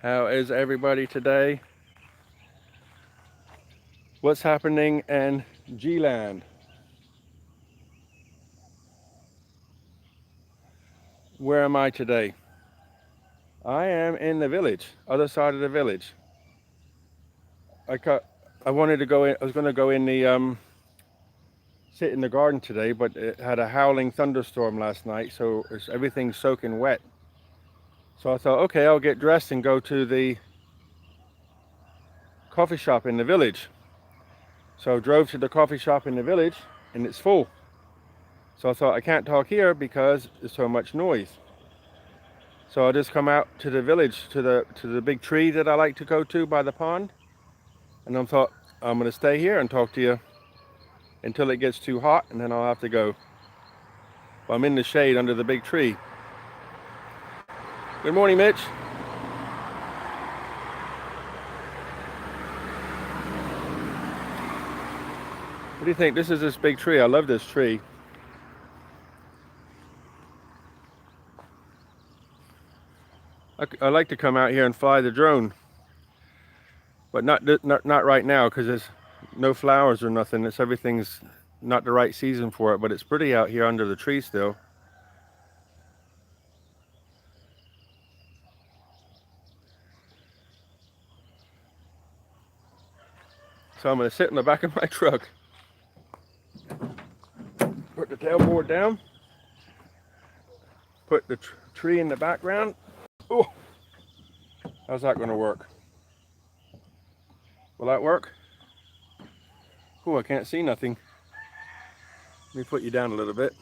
How is everybody today? What's happening in G-Land? Where am I today? I am in the village, other side of the village. I cut, I wanted to go in, I was going to go in the, sit in the garden today, but it had a howling thunderstorm last night, so everything's soaking wet. So I thought, okay, I'll get dressed and go to the coffee shop in the village. So I drove to the coffee shop in the village, and it's full. So I thought, I can't talk here because there's so much noise. So I just come out to the village, to the big tree that I like to go to by the pond. And I thought, I'm going to stay here and talk to you until it gets too hot, and then I'll have to go. But I'm in the shade under the big tree. Good morning, Mitch. What do you think? This is this big tree. I love this tree. I like to come out here and fly the drone, but not right now because there's no flowers or nothing. Everything's not the right season for it, but it's pretty out here under the tree still. So I'm going to sit in the back of my truck, put the tailboard down, put the tree in the background. Oh, how's that going to work? Will that work? Oh, I can't see nothing. Let me put you down a little bit.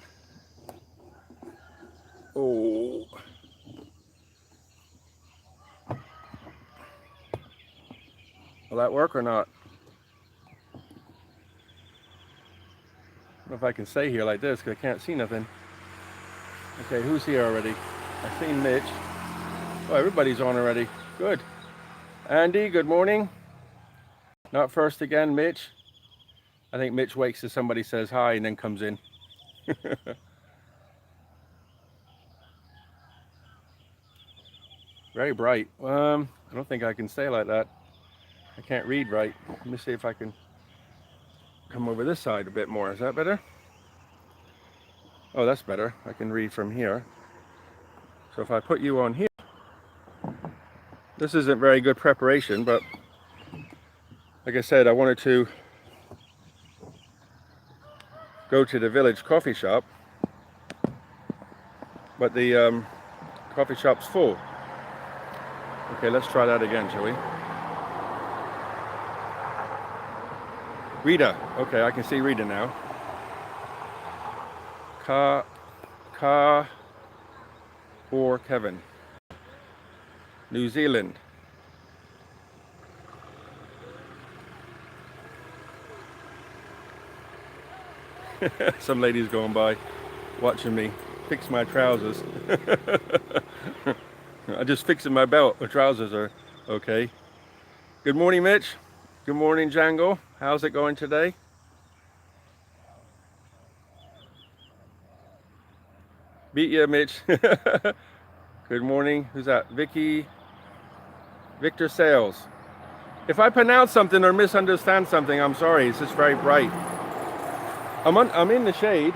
Oh. Will that work or not? I don't know if I can stay here like this because I can't see nothing. Okay, who's here already? I've seen Mitch. Oh, everybody's on already. Good. Andy, good morning. Not first again, Mitch. I think Mitch waits till somebody says hi and then comes in. Very bright. I don't think I can stay like that. I can't read right. Let me see if I can come over this side a bit more. Is that better? Oh, that's better. I can read from here. So if I put you on here, this isn't very good preparation, but like I said, I wanted to go to the village coffee shop, but the coffee shop's full. Okay, let's try that again, shall we? Rita. Okay, I can see Rita now. Or Kevin. New Zealand. Some ladies going by watching me fix my trousers. I just fixing my belt. My trousers are okay. Good morning, Mitch. Good morning, Django. How's it going today? Beat ya, Mitch. Good morning. Who's that? Victor Sales. If I pronounce something or misunderstand something, I'm sorry. It's just very bright. I'm in the shade.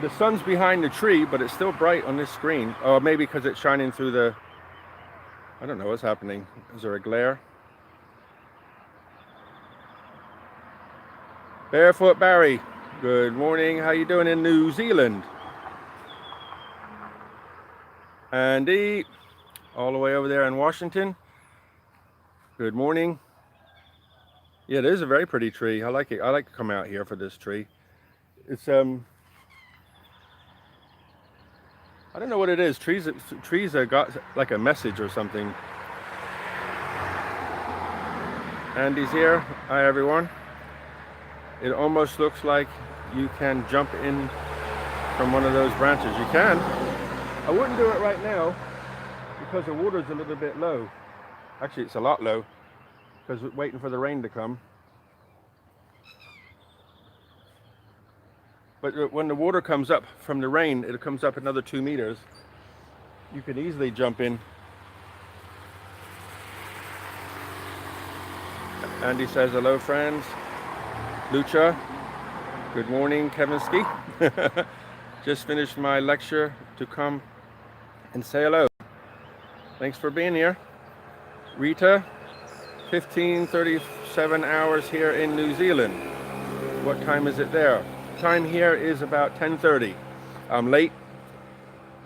The sun's behind the tree, but it's still bright on this screen. Oh, maybe because it's shining through the... I don't know what's happening. Is there a glare? Barefoot Barry. Good morning. How you doing in New Zealand? Andy, all the way over there in Washington. Good morning. Yeah, it is a very pretty tree. I like it. I like to come out here for this tree. It's I don't know what it is. Trees have got like a message or something. Andy's here. Hi everyone. It almost looks like you can jump in from one of those branches. You can. I wouldn't do it right now because the water's a little bit low. Actually, it's a lot low because we're waiting for the rain to come. But when the water comes up from the rain, it comes up another 2 meters. You can easily jump in Andy says hello, friends. Lucha, good morning, Kevinsky. Just finished my lecture to come and say hello. Thanks for being here. Rita, 15:37 hours here in New Zealand. What time is it there? Time here is about 10:30. I'm late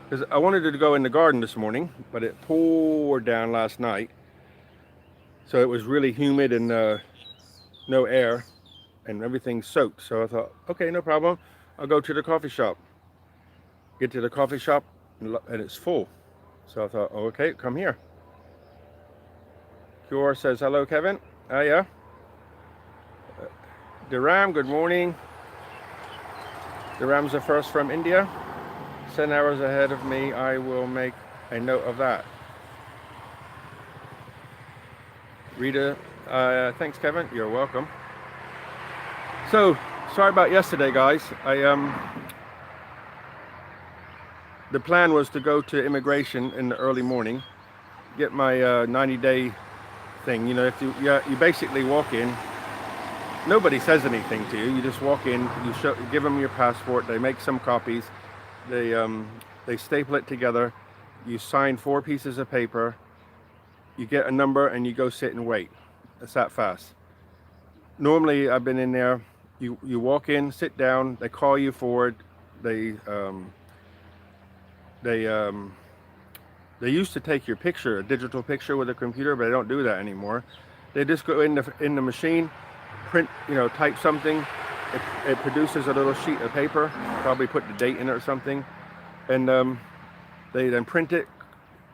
because I wanted to go in the garden this morning, but it poured down last night. So it was really humid and no air and everything soaked. So I thought, okay, no problem. I'll go to the coffee shop. Get to the coffee shop and it's full. So I thought, oh, okay, come here. Cure says, hello, Kevin. Oh, yeah. Diram, good morning. Diram's the first from India. 10 hours ahead of me. I will make a note of that. Rita, thanks, Kevin. You're welcome. So, sorry about yesterday, guys. The plan was to go to immigration in the early morning, get my 90-day thing. You know, if you basically walk in, nobody says anything to you. You just walk in, you give them your passport. They make some copies. They staple it together. You sign 4 pieces of paper. You get a number and you go sit and wait. It's that fast. Normally, I've been in there. You walk in, sit down. They call you forward. They used to take your picture, a digital picture with a computer, but they don't do that anymore. They just go in the machine, print, type something. It produces a little sheet of paper. Probably put the date in it or something, and they then print it,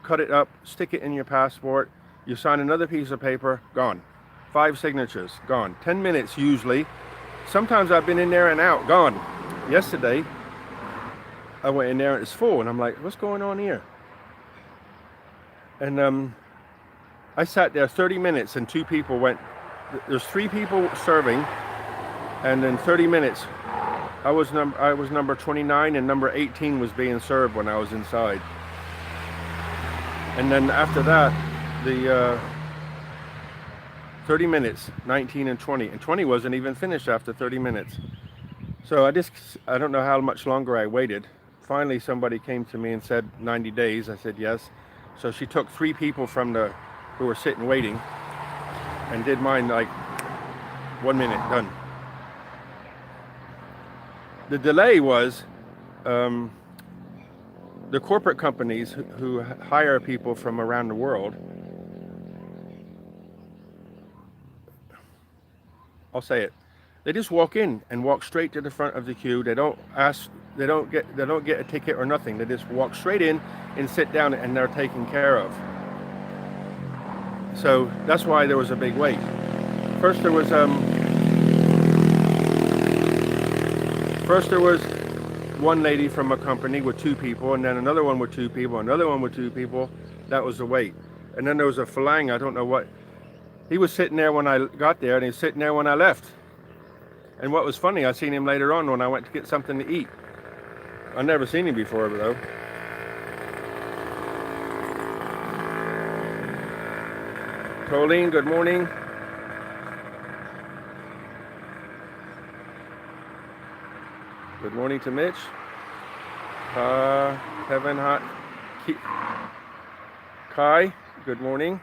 cut it up, stick it in your passport. You sign another piece of paper, gone. 5 signatures, gone. 10 minutes usually. Sometimes I've been in there and out, gone. Yesterday, I went in there and it's full, and I'm like, what's going on here? And I sat there 30 minutes and 2 people went. There's 3 people serving, and in 30 minutes, I was number 29 and number 18 was being served when I was inside. And then after that, the 30 minutes, 19 and 20. And 20 wasn't even finished after 30 minutes. So I don't know how much longer I waited. Finally, somebody came to me and said 90 days. I said yes. So she took 3 people from who were sitting waiting and did mine like 1 minute, done. The delay was the corporate companies who hire people from around the world. I'll say it. They just walk in and walk straight to the front of the queue. They don't ask. They don't get a ticket or nothing. They just walk straight in and sit down, and they're taken care of. So that's why there was a big wait. First there was one lady from a company with 2 people, and then another one with 2 people, another one with 2 people. That was the wait. And then there was a Falang. I don't know what. He was sitting there when I got there, and he was sitting there when I left. And what was funny, I seen him later on when I went to get something to eat. I've never seen him before, though. Colleen, good morning. Good morning to Mitch. Kevin, Kai, good morning.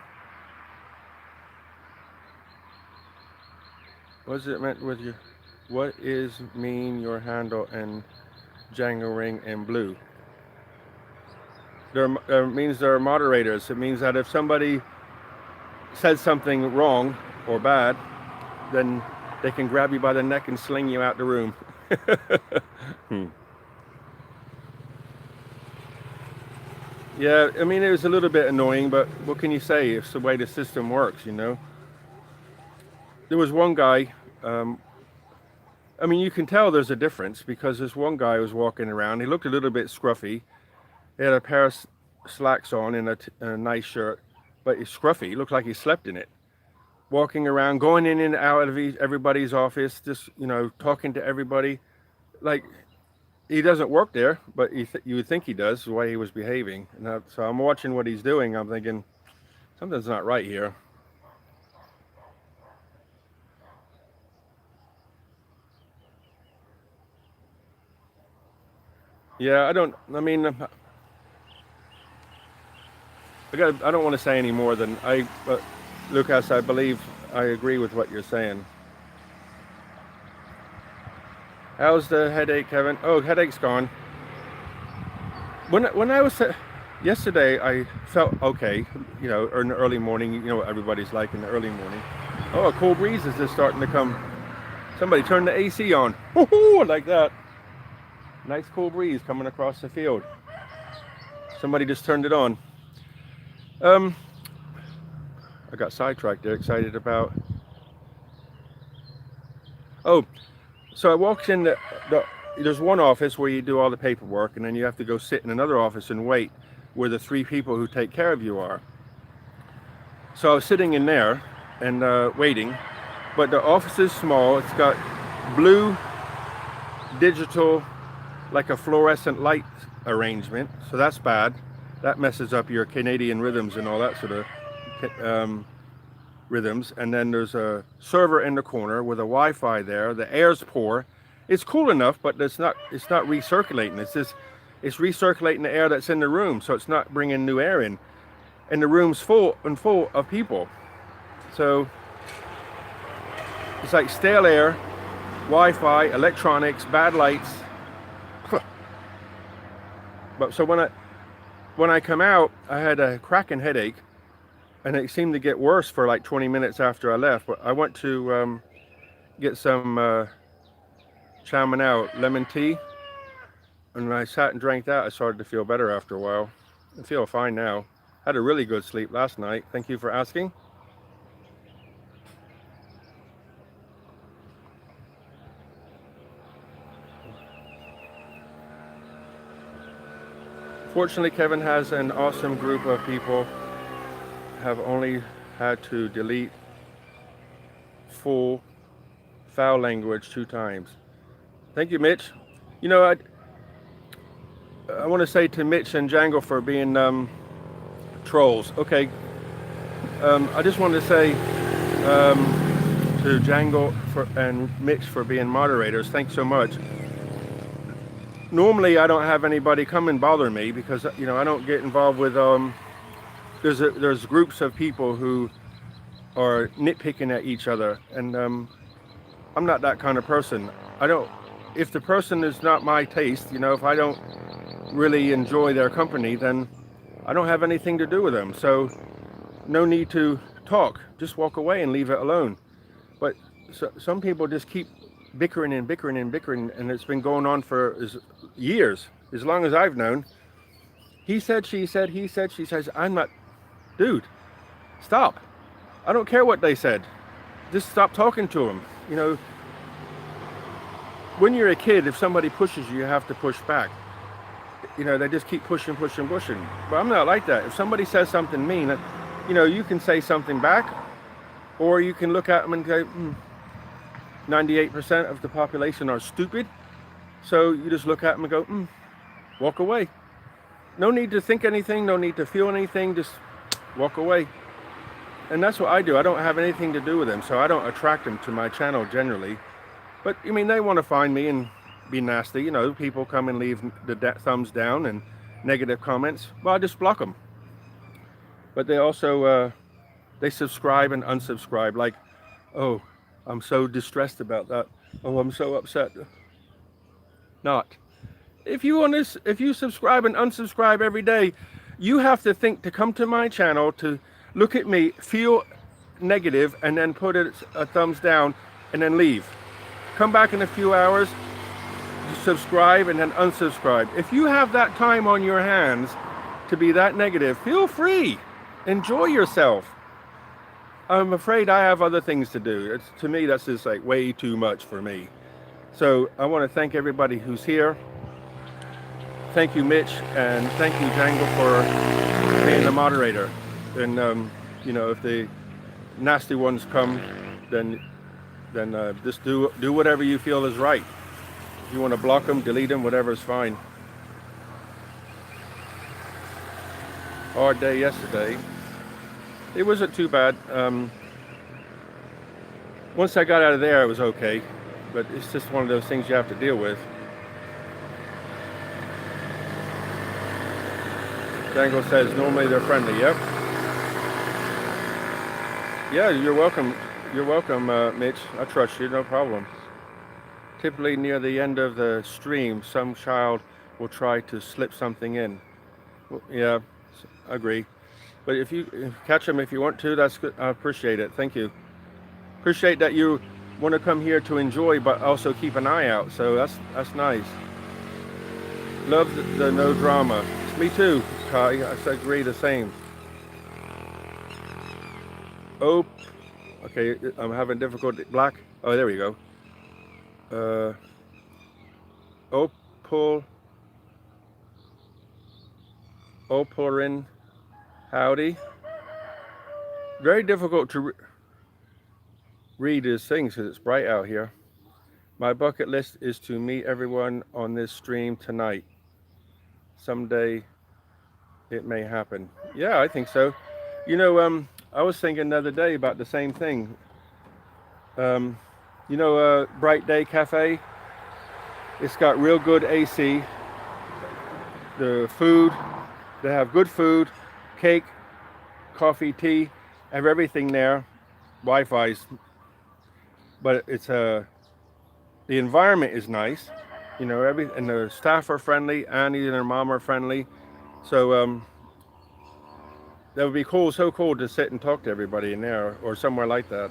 What's it meant with you? What is mean your handle and Django ring in blue? There means there are moderators. It means that if somebody says something wrong or bad, then they can grab you by the neck and sling you out the room. Yeah, I mean, it was a little bit annoying, but what can you say? It's the way the system works, There was one guy, I mean, you can tell there's a difference because this one guy was walking around. He looked a little bit scruffy. He had a pair of slacks on and a nice shirt, but he's scruffy. He looked like he slept in it. Walking around, going in and out of everybody's office, just, talking to everybody. Like, he doesn't work there, but you would think he does, the way he was behaving. And so I'm watching what he's doing. I'm thinking, something's not right here. Yeah, I mean, I don't want to say any more than but Lucas, I believe I agree with what you're saying. How's the headache, Kevin? Oh, headache's gone. When I was yesterday, I felt okay. You know, in the early morning. You know what everybody's like in the early morning. Oh, a cool breeze is just starting to come. Somebody turned the AC on. Woohoo! Like that. Nice cool breeze coming across the field. Somebody just turned it on. Um, I got sidetracked there. Excited about. Oh, so I walked in there's one office where you do all the paperwork, and then you have to go sit in another office and wait where the three people who take care of you are. So I was sitting in there and waiting, but the office is small. It's got blue, digital, like a fluorescent light arrangement. So that's bad. That messes up your Canadian rhythms and all that sort of rhythms. And then there's a server in the corner with a Wi-Fi there. The air's poor. It's cool enough, but it's not recirculating. It's recirculating the air that's in the room, so it's not bringing new air in. And the room's full of people. So it's like stale air, Wi-Fi, electronics, bad lights. But so when I come out, I had a cracking headache, and it seemed to get worse for like 20 minutes after I left. But I went to get some chow mein lemon tea, and when I sat and drank that, I started to feel better after a while. I feel fine now. Had a really good sleep last night. Thank you for asking. Fortunately, Kevin has an awesome group of people. Have only had to delete full foul language 2 times. Thank you, Mitch. You know, I want to say to Mitch and Django for being trolls. Okay. I just wanted to say to Django and Mitch for being moderators. Thanks so much. Normally, I don't have anybody come and bother me because I don't get involved with. There's groups of people who are nitpicking at each other, and I'm not that kind of person. I don't. If the person is not my taste, if I don't really enjoy their company, then I don't have anything to do with them. So no need to talk. Just walk away and leave it alone. But some people just keep bickering and bickering and bickering, and it's been going on for years, as long as I've known. He said, she said, he said, she says. I'm not. Dude, stop. I don't care what they said. Just stop talking to them. When you're a kid, if somebody pushes you, you have to push back. They just keep pushing. But I'm not like that. If somebody says something mean, you can say something back, or you can look at them and go, 98% of the population are stupid. So you just look at them and go, walk away. No need to think anything, no need to feel anything, just walk away. And that's what I do. I don't have anything to do with them, so I don't attract them to my channel generally. But, they want to find me and be nasty. People come and leave the thumbs down and negative comments. Well, I just block them. But they also, they subscribe and unsubscribe. Like, oh, I'm so distressed about that. Oh, I'm so upset. Not. If you subscribe and unsubscribe every day, you have to think to come to my channel to look at me, feel negative, and then put it a thumbs down and then leave. Come back in a few hours, subscribe, and then unsubscribe. If you have that time on your hands to be that negative, feel free. Enjoy yourself. I'm afraid I have other things to do. To me, that's just like way too much for me. So I want to thank everybody who's here. Thank you, Mitch, and thank you, Django, for being the moderator. And if the nasty ones come, then just do whatever you feel is right. If you want to block them, delete them, whatever is fine. Hard day yesterday. It wasn't too bad. Once I got out of there, it was okay. But it's just one of those things you have to deal with. Dangle says normally they're friendly. Yep. Yeah, you're welcome. You're welcome, Mitch. I trust you, no problem. Typically near the end of the stream, some child will try to slip something in. Yeah, I agree. But if you catch them if you want to, that's good. I appreciate it. Thank you. Appreciate that you want to come here to enjoy, but also keep an eye out. So that's nice. Love the no drama. Me too, Kai. I agree the same. Oh, okay. I'm having difficulty. Black. Oh, there we go. Opal. Oparin. Howdy. Very difficult to read his things because it's bright out here. My bucket list is to meet everyone on this stream tonight. Someday it may happen. Yeah, I think so. You know, I was thinking the other day about the same thing. You know, Bright Day Cafe. It's got real good AC. The food, they have good food, cake, coffee, tea, have everything there. Wi-Fi's, but it's the environment is nice. You know, and the staff are friendly. Annie and her mom are friendly. So that would be cool. So cool to sit and talk to everybody in there or somewhere like that.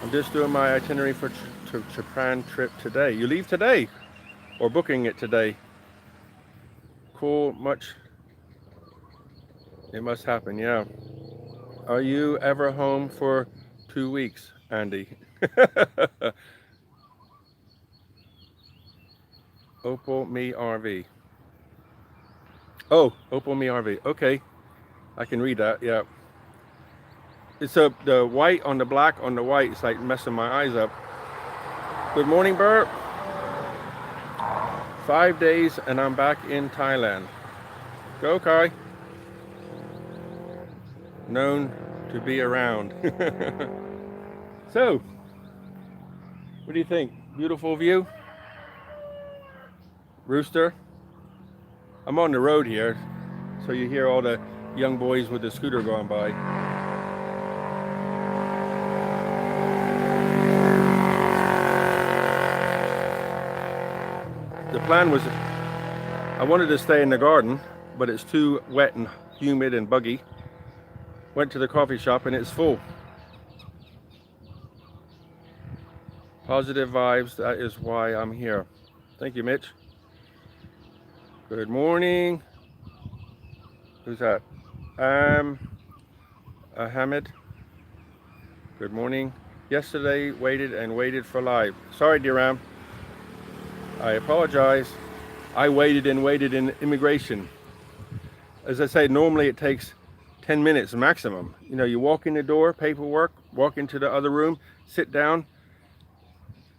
I'm just doing my itinerary for Japan trip today. You leave today, or booking it today. Cool. Much. It must happen. Yeah. Are you ever home for 2 weeks, Andy? Opal Me RV. Oh, Opal Me RV. Okay, I can read that. Yeah. It's the white on the black on the white. It's like messing my eyes up. Good morning, Bert. 5 days and I'm back in Thailand. Go, Kai. Known to be around. So, what do you think? Beautiful view? Rooster? I'm on the road here, so you hear all the young boys with the scooter going by. The plan was, I wanted to stay in the garden, but it's too wet and humid and buggy. Went to the coffee shop and it's full. Positive vibes, that is why I'm here. Thank you, Mitch. Good morning. Who's that? Ahmed. Good morning. Yesterday, waited and waited for live. Sorry, Diram. I apologize. I waited and waited in immigration. As I say, normally it takes 10 minutes maximum. You know, you walk in the door, paperwork, walk into the other room, sit down.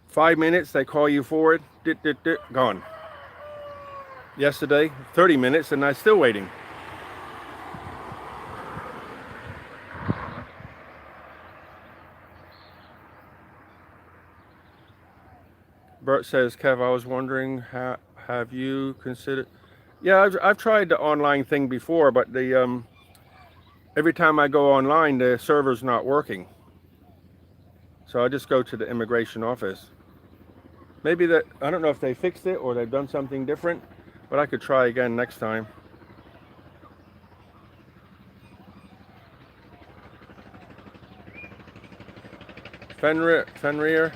5 minutes, they call you forward, gone. Yesterday, 30 minutes and I'm still waiting. Bert says, Kev, I was wondering, have you considered? Yeah, I've tried the online thing before, but the every time I go online, the server's not working. So I just go to the immigration office. Maybe that, I don't know if they fixed it or they've done something different, but I could try again next time. Fenrir,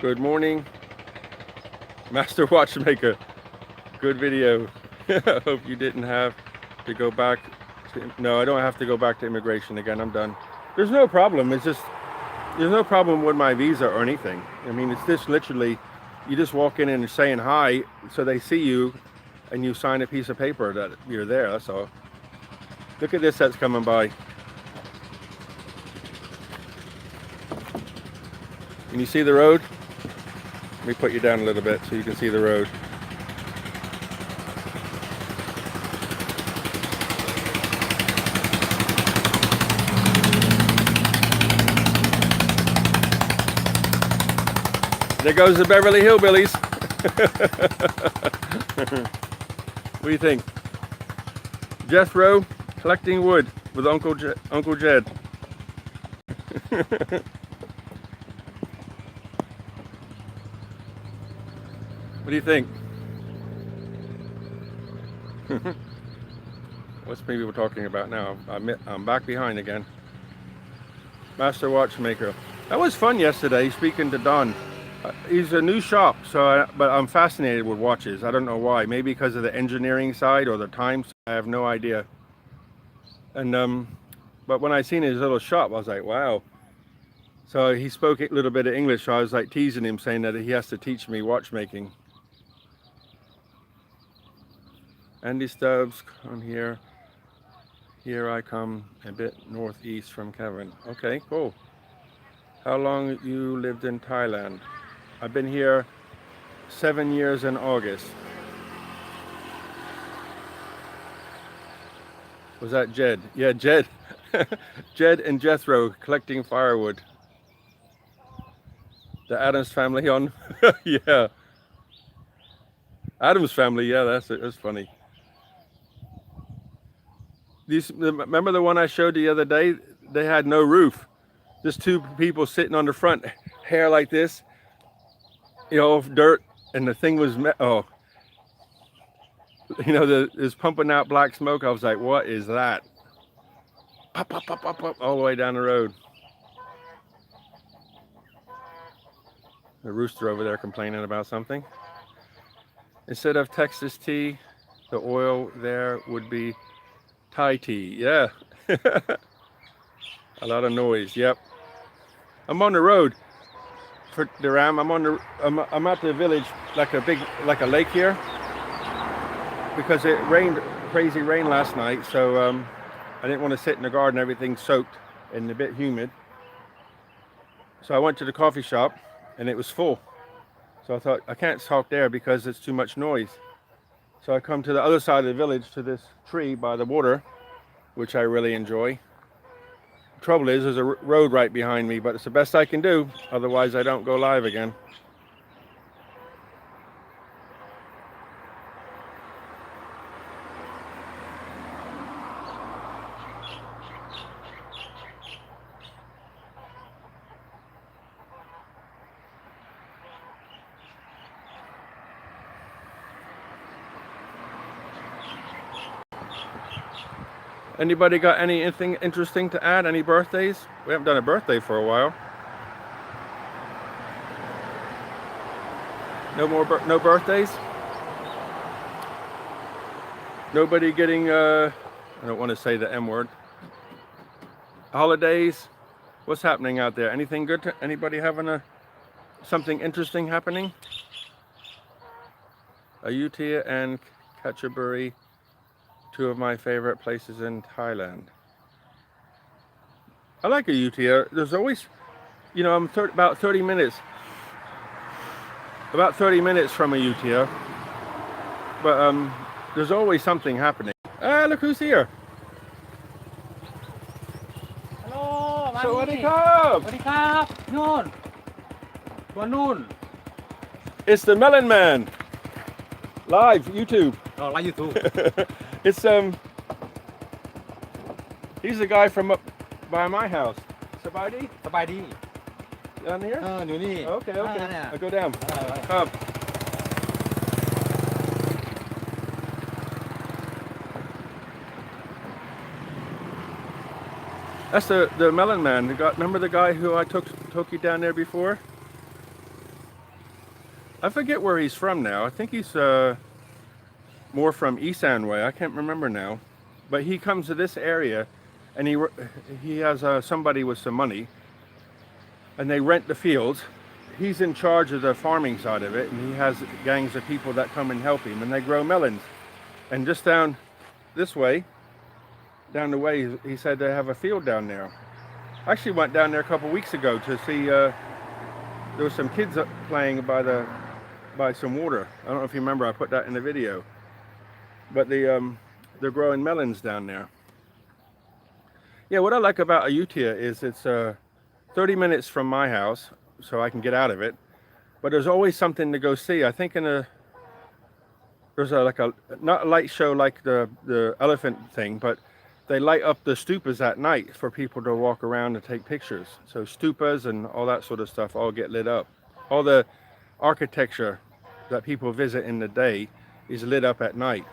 good morning. Master Watchmaker, good video. I hope you didn't have to go back to, no, I don't have to go back to immigration again. I'm done. There's no problem. It's just, there's no problem with my visa or anything. I mean, it's just literally, you just walk in and saying hi, so they see you, and you sign a piece of paper that you're there, that's all. Look at this that's coming by. Can you see the road? Let me put you down a little bit so you can see the road. There goes the Beverly Hillbillies. What do you think? Jethro collecting wood with Uncle Jed. What do you think? What's people talking about now? I'm back behind again. Master Watchmaker. That was fun yesterday, speaking to Don. He's a new shop, but I'm fascinated with watches. I don't know why. Maybe because of the engineering side or the times. I have no idea. And but when I seen his little shop, I was like, wow. So he spoke a little bit of English. So I was like teasing him, saying that he has to teach me watchmaking. Andy Stubbs on here. Here I come a bit northeast from Kevin. Okay, cool. How long you lived in Thailand? I've been here 7 years in August. Was that Jed? Yeah, Jed. Jed and Jethro collecting firewood. The Addams family on. Yeah. Addams family, yeah, that's funny. Remember the one I showed the other day? They had no roof. Just two people sitting on the front, hair like this, you know, dirt, and the thing was, oh, you know, it's pumping out black smoke. I was like, what is that? Pop, pop, pop, pop, pop, all the way down the road. The rooster over there complaining about something. Instead of Texas tea, the oil there would be Thai tea. Yeah. A lot of noise. Yep. I'm on the road for Durham. I'm at the village, like a lake here, because it rained, crazy rain last night. So I didn't want to sit in the garden, everything soaked and a bit humid. So I went to the coffee shop and it was full. So I thought, I can't talk there because it's too much noise. So I come to the other side of the village to this tree by the water, which I really enjoy. Trouble is, there's a road right behind me, but it's the best I can do. Otherwise, I don't go live again. Anybody got anything interesting to add? Any birthdays? We haven't done a birthday for a while. No birthdays? Nobody getting I don't want to say the M word. Holidays? What's happening out there? Anything good? Anybody having something interesting happening? Ayutthaya and Katchaburi, two of my favorite places in Thailand. I like Ayutthaya. There's always, you know, I'm about 30 minutes from Ayutthaya, but there's always something happening. Ah, look who's here. Hello, สวัสดีครับ สวัสดีครับนู่นตัวนู่น It's the Melon Man. Live YouTube. อ๋อไลฟ์ยูทูบ It's he's the guy from up by my house. Sabadi? สบายดี Down here? อยู่นี่ Okay. เนี่ย I'll go down. เออ Come. That's the Melon Man. Remember the guy who I took you down there before? I forget where he's from now. I think he's more from Isan way. I can't remember now. But he comes to this area, and he has somebody with some money, and they rent the fields. He's in charge of the farming side of it, and he has gangs of people that come and help him, and they grow melons. And just down this way, down the way, he said they have a field down there. I actually went down there a couple weeks ago to see. There were some kids playing by some water. I don't know if you remember. I put that in the video. But they're growing melons down there. Yeah, what I like about Ayutthaya is it's 30 minutes from my house, so I can get out of it. But there's always something to go see. I think in there's like a not a light show like the elephant thing, but they light up the stupas at night for people to walk around and take pictures. So stupas and all that sort of stuff all get lit up. All the architecture that people visit in the day is lit up at night.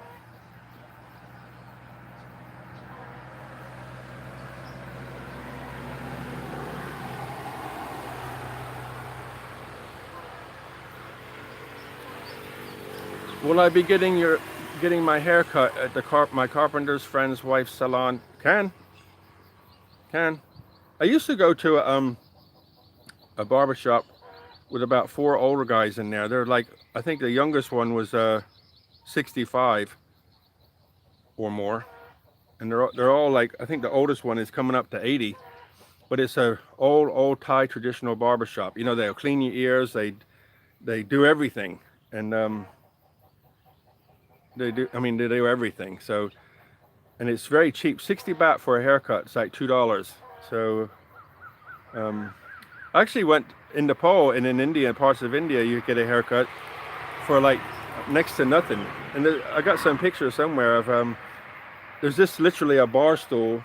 Will I be getting my hair cut at my carpenter's friend's wife's salon? Can. I used to go to a barber shop with about 4 older guys in there. They're like, I think the youngest one was 65 or more, and they're all like, I think the oldest one is coming up to 80. But it's a old Thai traditional barber shop. You know, they'll clean your ears. They do everything, and they do everything. So, and it's very cheap. 60 baht for a haircut. It's like $2. So, I actually went in Nepal and in India, parts of India, you get a haircut for like next to nothing. And I got some pictures somewhere of there's just literally a bar stool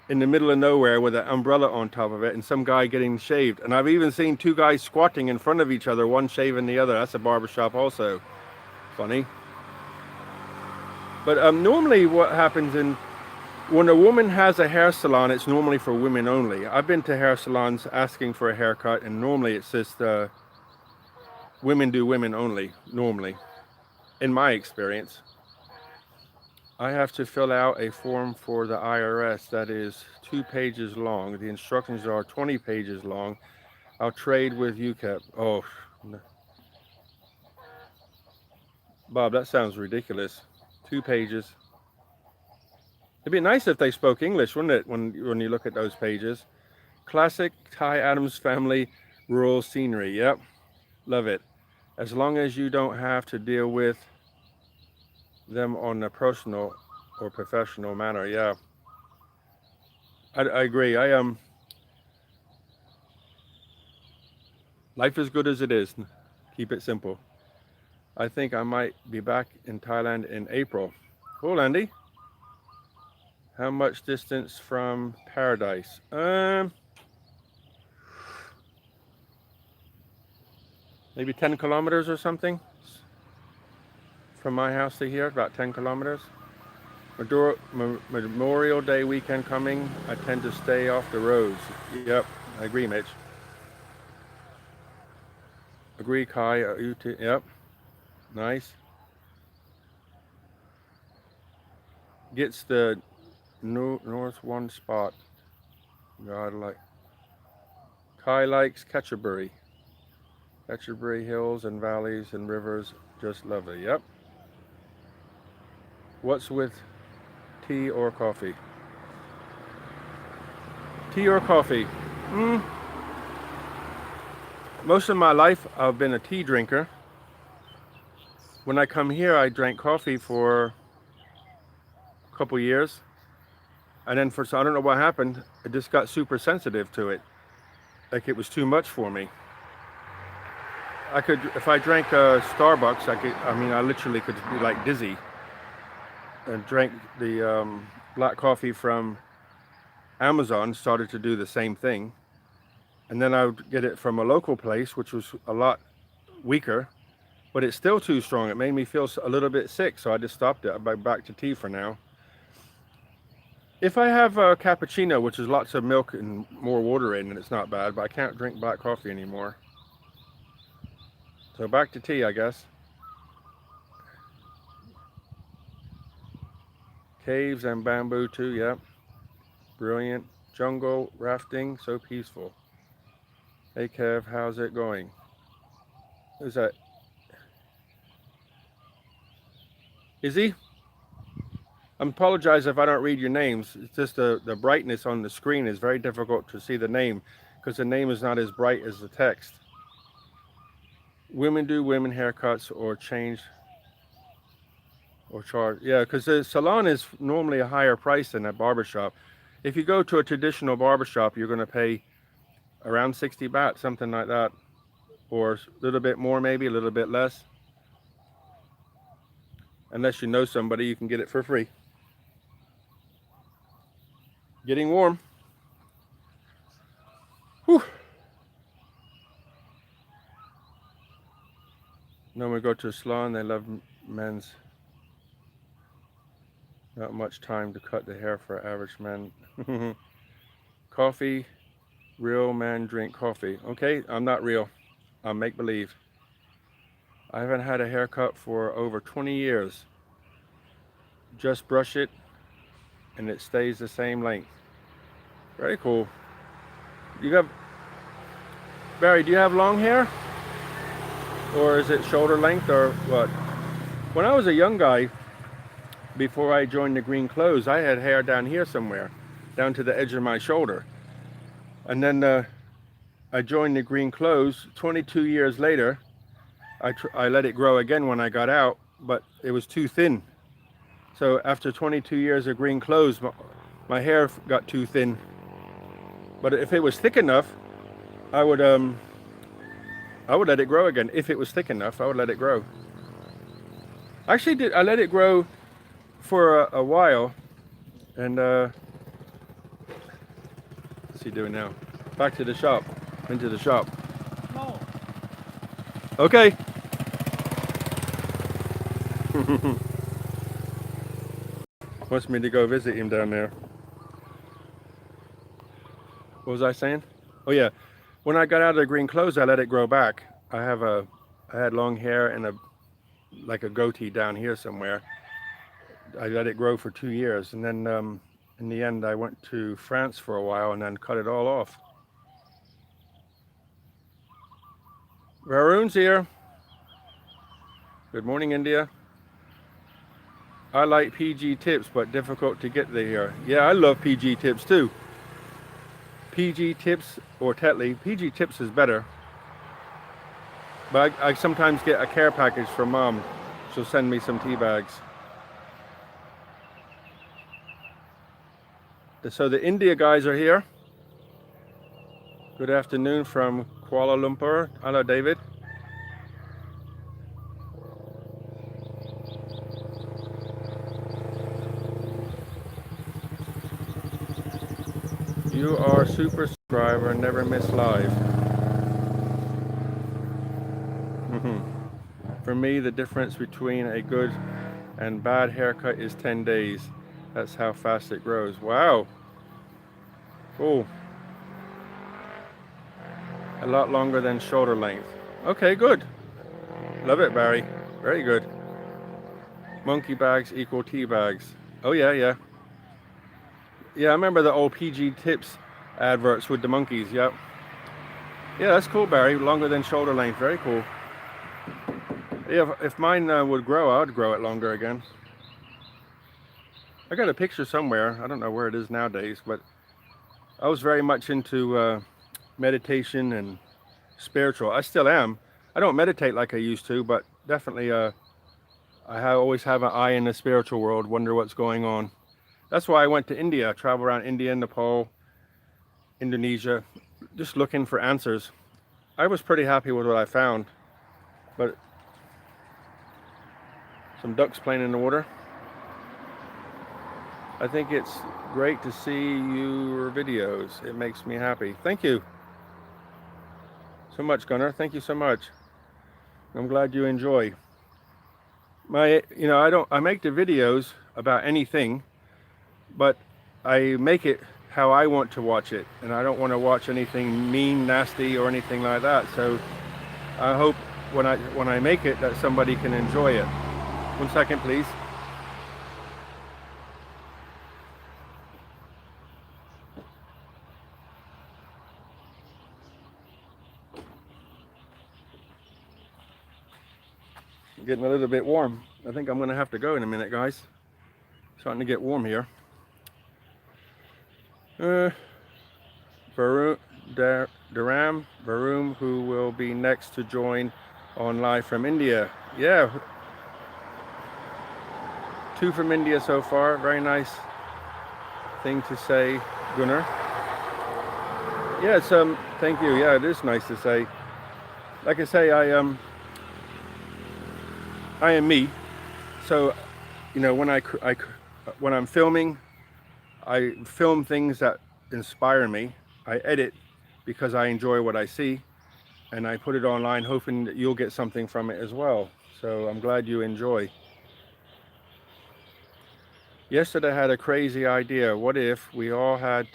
in the middle of nowhere with an umbrella on top of it, and some guy getting shaved. And I've even seen 2 guys squatting in front of each other, one shaving the other. That's a barber shop also. Funny. But normally what happens when a woman has a hair salon, it's normally for women only. I've been to hair salons asking for a haircut, and normally it's just women do women only, normally, in my experience. I have to fill out a form for the IRS that is 2 pages long. The instructions are 20 pages long. I'll trade with UCAP. Oh, Bob, that sounds ridiculous. 2 pages. It'd be nice if they spoke English, wouldn't it, when you look at those pages? Classic Thai Adams Family rural scenery. Yep, love it. As long as you don't have to deal with them on a personal or professional manner. Yeah, I agree. Life is good as it is. Keep it simple. I think I might be back in Thailand in April. Cool, Andy. How much distance from paradise? Maybe 10 kilometers or something from my house to here, about 10 kilometers. Memorial Day weekend coming. I tend to stay off the roads. Yep, I agree, Mitch. Agree, Kai. Yep, nice. Gets the north one spot. God, like Kai likes Ketcherbury. Ketcherbury hills and valleys and rivers, just lovely. Yep. What's with tea or coffee? Tea or coffee? Most of my life I've been a tea drinker. When I come here, I drank coffee for a couple years, and then so I don't know what happened. I just got super sensitive to it. Like it was too much for me. If I drank Starbucks, I literally could be like dizzy. And drank the black coffee from Amazon, started to do the same thing. And then I would get it from a local place, which was a lot weaker, but it's still too strong. It made me feel a little bit sick, so I just stopped it. I'm back to tea for now. If I have a cappuccino, which is lots of milk and more water in, and it's not bad, but I can't drink black coffee anymore. So back to tea, I guess. Caves and bamboo too, yep. Brilliant. Jungle rafting, so peaceful. Hey Kev, how's it going? Who's that? Izzy? I apologize if I don't read your names. It's just the brightness on the screen is very difficult to see the name because the name is not as bright as the text. Women do women haircuts or change or charge. Yeah, because the salon is normally a higher price than a barbershop. If you go to a traditional barbershop, you're going to pay around 60 baht, something like that. Or a little bit more, maybe a little bit less. Unless you know somebody, you can get it for free. Getting warm. Whew. Then we go to a salon. They love men's. Not much time to cut the hair for average men. Coffee. Real men drink coffee. Okay, I'm not real. I'm make believe. I haven't had a haircut for over 20 years. Just brush it and it stays the same length. Very cool. You got, Barry, do you have long hair? Or is it shoulder length or what? When I was a young guy, before I joined the Green Clothes, I had hair down here somewhere, down to the edge of my shoulder. And then I joined the Green Clothes. 22 years later, I let it grow again when I got out, but it was too thin. So after 22 years of Green Clothes, my hair got too thin. But if it was thick enough, I would let it grow again. If it was thick enough, I would let it grow. Actually, I let it grow for a while, and what's he doing now? Back to the shop. Into the shop. No. Okay. Wants me to go visit him down there. What was I saying? Oh yeah, when I got out of the Green Clothes, I let it grow back. I had long hair and like a goatee down here somewhere. I let it grow for 2 years, and then in the end, I went to France for a while and then cut it all off. Varun's here. Good morning, India. I like PG tips, but difficult to get there here. Yeah, I love PG tips too. PG tips or Tetley. PG tips is better. But I sometimes get a care package from Mom. She'll send me some tea bags. So the India guys are here. Good afternoon from Kuala Lumpur. Hello, David. You are a super subscriber, never miss live. For me, the difference between a good and bad haircut is 10 days. That's how fast it grows. Wow. Cool. A lot longer than shoulder length. Okay, good. Love it, Barry. Very good. Monkey bags equal tea bags. Oh yeah, yeah. Yeah, I remember the old PG Tips adverts with the monkeys, yep. Yeah, that's cool, Barry. Longer than shoulder length, very cool. Yeah, if mine would grow, I would grow it longer again. I got a picture somewhere. I don't know where it is nowadays, but I was very much into meditation and spiritual. I still am. I don't meditate like I used to, but definitely always have an eye in the spiritual world, wonder what's going on. That's why I went to India, travel around India, Nepal, Indonesia, just looking for answers. I was pretty happy with what I found, but some ducks playing in the water. I think it's great to see your videos. It makes me happy. Thank you so much, Gunnar. Thank you so much. I'm glad you enjoy. I make the videos about anything, but I make it how I want to watch it, and I don't want to watch anything mean, nasty, or anything like that. So I hope when I make it that somebody can enjoy it. 1 second, please. Getting a little bit warm. I think I'm going to have to go in a minute, guys. Starting to get warm here. Varun, who will be next to join on live from India. Yeah. 2 from India so far. Very nice thing to say, Gunnar. Yeah, thank you. Yeah, it is nice to say. Like I say, I am me. So you know, when I'm filming, I film things that inspire me. I edit because I enjoy what I see, and I put it online hoping that you'll get something from it as well. So I'm glad you enjoy. Yesterday I had a crazy idea. What if we all had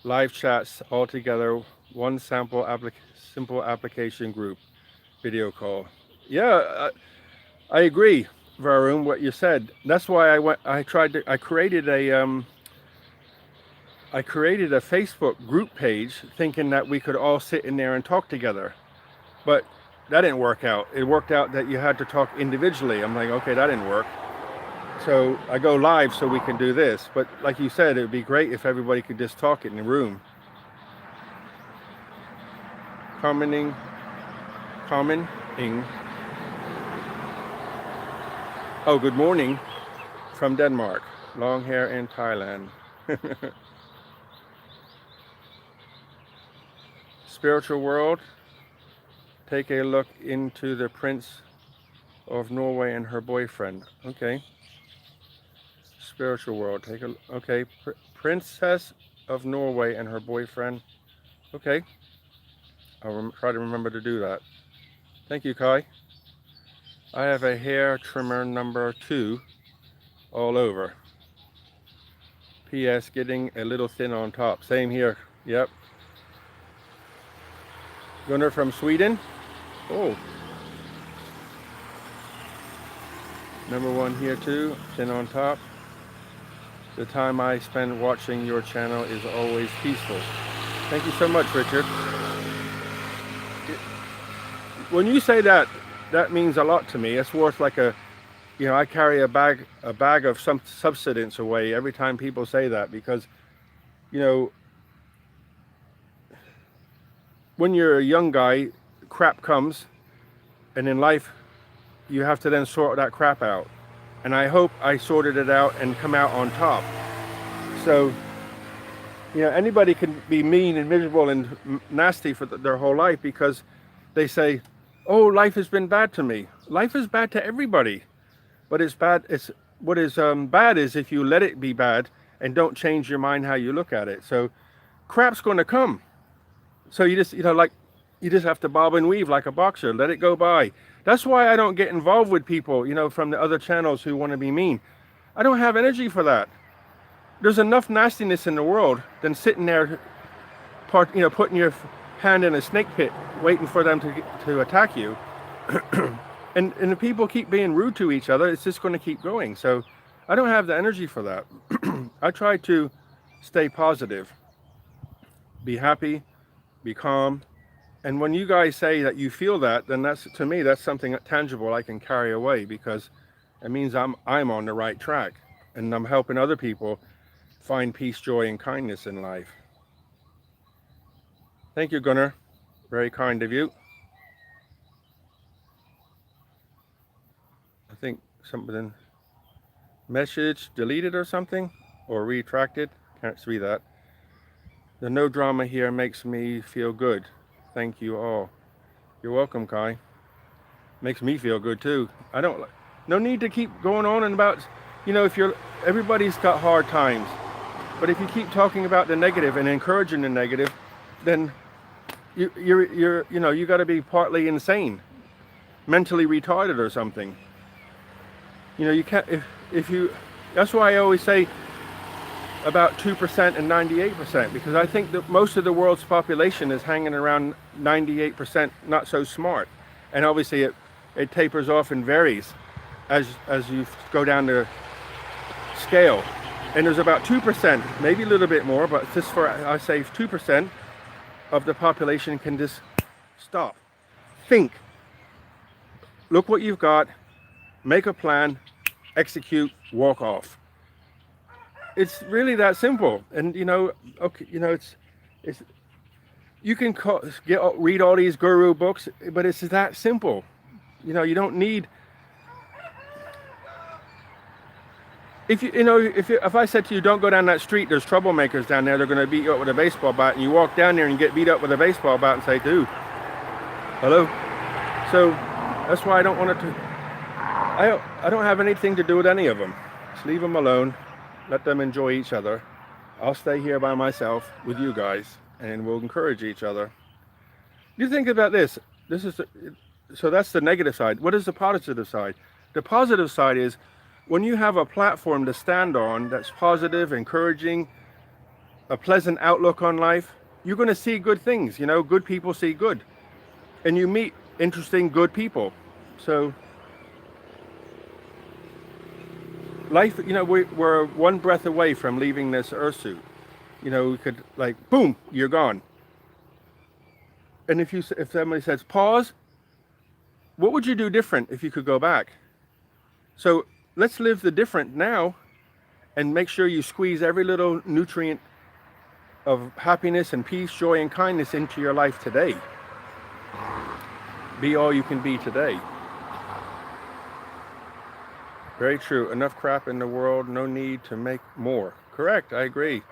live chats all together, one simple application group video call? Yeah, I agree, Varun, what you said. That's why I created a Facebook group page thinking that we could all sit in there and talk together. But that didn't work out. It worked out that you had to talk individually. I'm like, okay, that didn't work. So I go live so we can do this. But like you said, it would be great if everybody could just talk in the room. Commenting. Oh, good morning from Denmark. Long hair in Thailand. Spiritual world. Take a look into the Prince of Norway and her boyfriend. Okay. Spiritual world. Okay. Princess of Norway and her boyfriend. Okay. I'll try to remember to do that. Thank you, Kai. I have a hair trimmer number 2 all over. P.S. Getting a little thin on top. Same here. Yep. Gunnar from Sweden. Oh. Number 1 here too. Thin on top. The time I spend watching your channel is always peaceful. Thank you so much, Richard. When you say that, that means a lot to me. It's worth like a, you know, I carry a bag of some substance away every time people say that, because, you know, when you're a young guy, crap comes, and in life, you have to then sort that crap out. And I hope I sorted it out and come out on top. So, you know, anybody can be mean and miserable and nasty for their whole life because they say, oh, life has been bad to me. Life is bad to everybody. But it's bad. What is bad is if you let it be bad and don't change your mind how you look at it. So crap's going to come. So you just, you know, like, you just have to bob and weave like a boxer. Let it go by. That's why I don't get involved with people, you know, from the other channels who want to be mean. I don't have energy for that. There's enough nastiness in the world than sitting there, putting your hand in a snake pit, waiting for them to attack you. and if people keep being rude to each other, it's just going to keep going. So I don't have the energy for that. I try to stay positive, be happy, be calm. And when you guys say that you feel that, then that's, to me, that's something tangible I can carry away, because it means I'm on the right track and I'm helping other people find peace, joy, and kindness in life. Thank you, Gunnar. Very kind of you. I think something, message deleted or something, or retracted. Can't see that. The no drama here makes me feel good. Thank you all. You're welcome, Kai. Makes me feel good too. No need to keep going on and about, you know, everybody's got hard times. But if you keep talking about the negative and encouraging the negative, then you got to be partly insane, mentally retarded or something. You know, you can't, that's why I always say about 2% and 98%, because I think that most of the world's population is hanging around 98% not so smart. And obviously it tapers off and varies as you go down the scale. And there's about 2%, maybe a little bit more, but just for, I say 2% of the population can just stop, think, look what you've got, make a plan, execute, walk off. It's really that simple. And you know, okay, you know, it's you can read all these guru books, but it's that simple. You know, you don't need. If I said to you, don't go down that street, there's troublemakers down there, they're going to beat you up with a baseball bat, and you walk down there and get beat up with a baseball bat and say, dude, hello. So that's why I don't want it to. I don't have anything to do with any of them. Just leave them alone. Let them enjoy each other. I'll stay here by myself with you guys, and we'll encourage each other. You think about this. This is so that's the negative side. What is the positive side? The positive side is when you have a platform to stand on that's positive, encouraging, a pleasant outlook on life, you're going to see good things. You know, good people see good, and you meet interesting, good people. So life, you know, we're one breath away from leaving this earth suit. You know, we could, like, boom, you're gone. And if somebody says pause, what would you do different if you could go back? So let's live the different now, and make sure you squeeze every little nutrient of happiness and peace, joy and kindness into your life today. Be all you can be today. Very true. Enough crap in the world, no need to make more. Correct, I agree.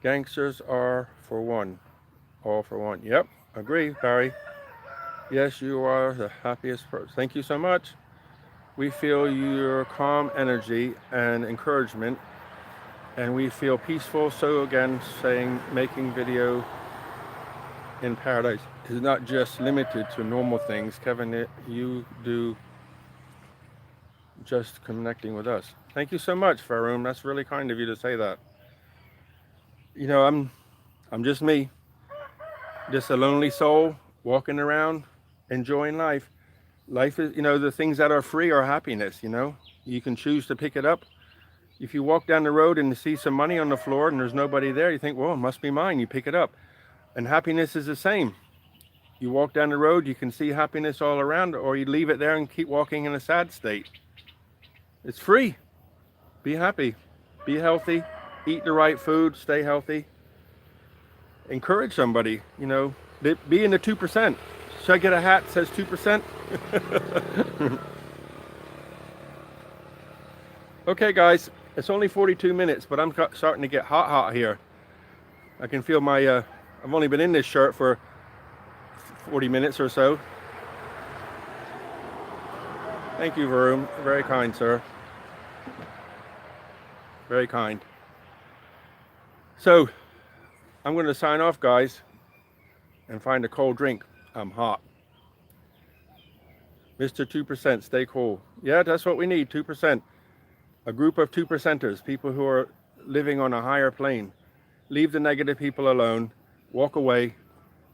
Gangsters are for one. All for one. Yep, agree, Barry. Yes, you are the happiest person. Thank you so much. We feel your calm energy and encouragement, and we feel peaceful. So again, saying making video in paradise is not just limited to normal things. Kevin, you do just connecting with us. Thank you so much, Faroum. That's really kind of you to say that. You know, I'm just me, just a lonely soul walking around, enjoying life. Life is, you know, the things that are free are happiness. You know, you can choose to pick it up. If you walk down the road and see some money on the floor and there's nobody there, you think, well, it must be mine. You pick it up. And happiness is the same. You walk down the road, you can see happiness all around, or you leave it there and keep walking in a sad state. It's free. Be happy. Be healthy. Eat the right food. Stay healthy. Encourage somebody. You know, be in the 2%. Should I get a hat that says 2%? Okay, guys. It's only 42 minutes, but I'm starting to get hot here. I can feel my... I've only been in this shirt for 40 minutes or so. Thank you, Varum. Very kind, sir. Very kind. So, I'm going to sign off, guys, and find a cold drink. I'm hot. Mr. 2%, stay cool. Yeah, that's what we need, 2%. A group of 2%ers, people who are living on a higher plane. Leave the negative people alone. Walk away.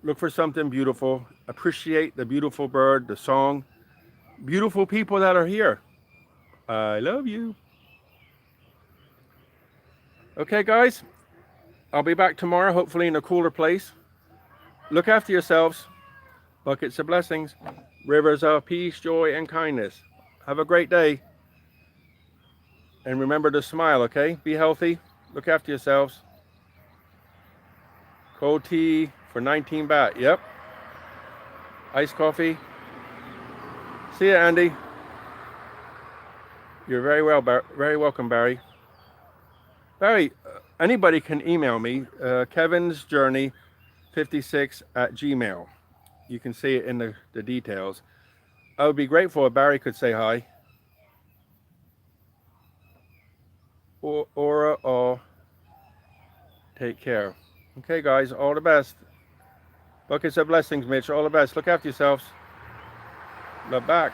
Look for something beautiful. Appreciate the beautiful bird, the song. Beautiful people that are here. I love you. Okay, guys. I'll be back tomorrow, hopefully in a cooler place. Look after yourselves. Buckets of blessings. Rivers of peace, joy, and kindness. Have a great day. And remember to smile, okay? Be healthy. Look after yourselves. Cold tea for 19 baht. Yep. Iced coffee. See ya, Andy. You're very welcome, Barry. Barry, anybody can email me, kevinsjourney56@gmail. You can see it in the details. I would be grateful if Barry could say hi. Or take care. Okay, guys, all the best. Buckets of blessings, Mitch. All the best. Look after yourselves. Love back.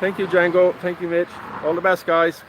Thank you, Django. Thank you, Mitch. All the best, guys.